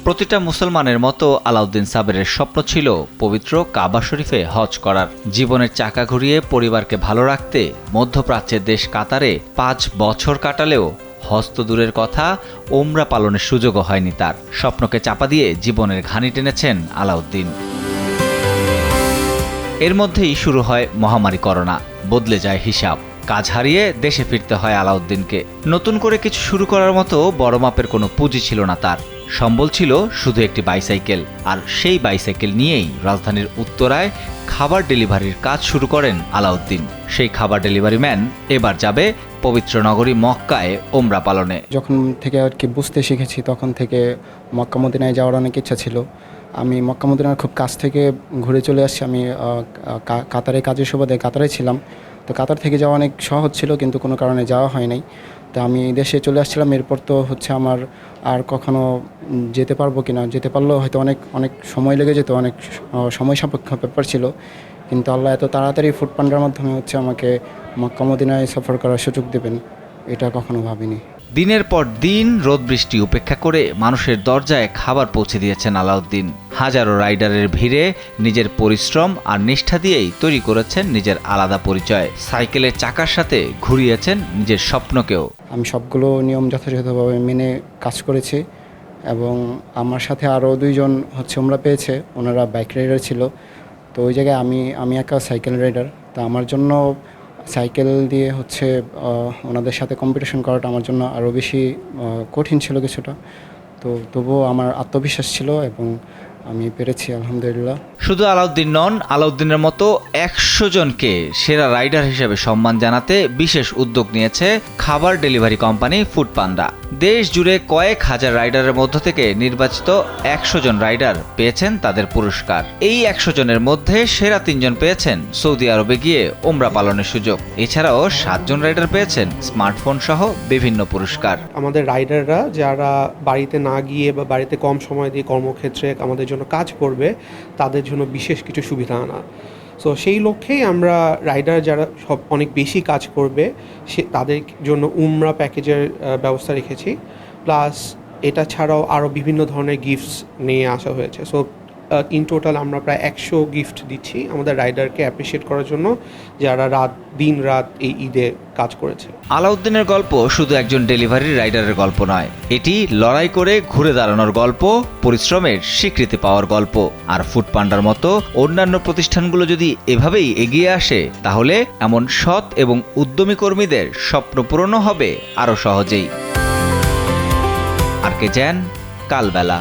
প্রতিটা মুসলমানের মতো আলাউদ্দিন সাবেরের স্বপ্ন ছিল পবিত্র কাবা শরীফে হজ করার। জীবনের চাকা ঘুরিয়ে পরিবারকে ভালো রাখতে মধ্যপ্রাচ্যের দেশ কাতারে 5 বছর কাটালেও হজ তো দূরের কথা, ওমরা পালনের সুযোগও হয়নি তার। স্বপ্নকে চাপা দিয়ে জীবনের ঘানি টেনেছেন আলাউদ্দিন। এর মধ্যেই শুরু হয় মহামারী করোনা, বদলে যায় হিসাব। কাজ হারিয়ে দেশে ফিরতে হয় আলাউদ্দিনকে। নতুন করে কিছু শুরু করার মতো বড় মাপের কোনো পুঁজি ছিল না তার। সম্বল ছিল শুধু একটি বাইসাইকেল, আর সেই বাইসাইকেল নিয়েই রাজধানীর উত্তরায় খাবার ডেলিভারির কাজ শুরু করেন আলাউদ্দিন। সেই খাবার ডেলিভারি ম্যান এবার যাবে পবিত্র নগরী মক্কায় ওমরা পালনে। যখন থেকে আর কি বুঝতে শিখেছি তখন থেকে মক্কা মদিনায় যাওয়ার অনেক ইচ্ছা ছিল। আমি মক্কা মদিনার খুব কাছ থেকে ঘুরে চলে আসছি। আমি কাতারে কাজের সুবাদে কাতারে ছিলাম, তো কাতার থেকে যাওয়া অনেক সহজ ছিল, কিন্তু কোনো কারণে যাওয়া হয় নাই। তো আমি দেশে চলে আসছিলাম। এরপর তো আমার আর কখনো যেতে পারবো কিনা, যেতে পারলেও হয়তো অনেক সময় লেগে যেত, অনেক সময় সাপেক্ষ ব্যাপার ছিল। কিন্তু আল্লাহ এত তাড়াতাড়ি ফুড পান্ডার মাধ্যমে আমাকে মক্কা মদিনায় সফর করার সুযোগ দেবেন, এটা কখনো ভাবিনি। দিনের পর দিন রোদ বৃষ্টি উপেক্ষা করে মানুষের দরজায় খাবার পৌঁছে দিয়েছেন আলাউদ্দিন। হাজারো রাইডারের ভিড়ে নিজের পরিশ্রম আর নিষ্ঠা দিয়েই তৈরি করেছেন নিজের আলাদা পরিচয়। সাইকেলের চাকার সাথে ঘুরিয়েছেন নিজের স্বপ্নকেও। আমি সবগুলো নিয়ম যথাযথভাবে মেনে কাজ করেছি, এবং আমার সাথে আরও 2 জন ওমরা পেয়েছে, ওনারা বাইক রাইডার ছিল। তো ওই জায়গায় আমি একা সাইকেল রাইডার। তা আমার জন্য সাইকেল দিয়ে ওনাদের সাথে কম্পিটিশন করাটা আমার জন্য আরও বেশি কঠিন ছিল কিছুটা। তো তবুও আমার আত্মবিশ্বাস ছিল এবং আমি পেরেছি আলহামদুলিল্লাহ। শুধু আলাউদ্দিন নন, আলাউদ্দিনের মতো 100 জনকে সেরা রাইডার হিসেবে সম্মান জানাতে বিশেষ উদ্যোগ নিয়েছে খাবার ডেলিভারি কোম্পানি ফুড পান্ডা। দেশ জুড়ে কয়েক হাজার রাইডারের মধ্য থেকে নির্বাচিত 100 জন রাইডার পেয়েছেন তাদের পুরস্কার। এই 100 জনের মধ্যে সেরা 3 জন পেয়েছেন সৌদি আরবে গিয়ে ওমরা পালনের সুযোগ। এছাড়াও 7 জন রাইডার পেয়েছেন স্মার্টফোন সহ বিভিন্ন পুরস্কার। আমাদের রাইডাররা যারা বাড়িতে না গিয়ে বা বাড়িতে কম সময় দিয়ে কর্মক্ষেত্রে আমাদের জন্য কাজ করবে, তাদের জন্য বিশেষ কিছু সুবিধা আনা। সো সেই লক্ষ্যেই আমরা রাইডার যারা অনেক বেশি কাজ করবে তাদের জন্য উমরা প্যাকেজের ব্যবস্থা রেখেছি। প্লাস এটা ছাড়াও আরও বিভিন্ন ধরনের গিফটস নিয়ে আসা হয়েছে। সো ইন টোটাল আমরা প্রায় 100 গিফট দিচ্ছি আমাদের রাইডারকে অ্যাপ্রিসিয়েট করার জন্য, যারা দিন রাত এই ঈদে কাজ করেছে। আলাউদ্দিনের গল্প শুধু একজন ডেলিভারি রাইডারের গল্প নয়, এটি লড়াই করে ঘুরে দাঁড়ানোর গল্প, পরিশ্রমের স্বীকৃতি পাওয়ার গল্প। আর ফুড পান্ডার মতো অন্যান্য প্রতিষ্ঠানগুলো যদি এভাবেই এগিয়ে আসে, তাহলে এমন সৎ এবং উদ্যমী কর্মীদের স্বপ্ন পূরণও হবে আরও সহজেই। আর কে জ্যান, কালবেলা।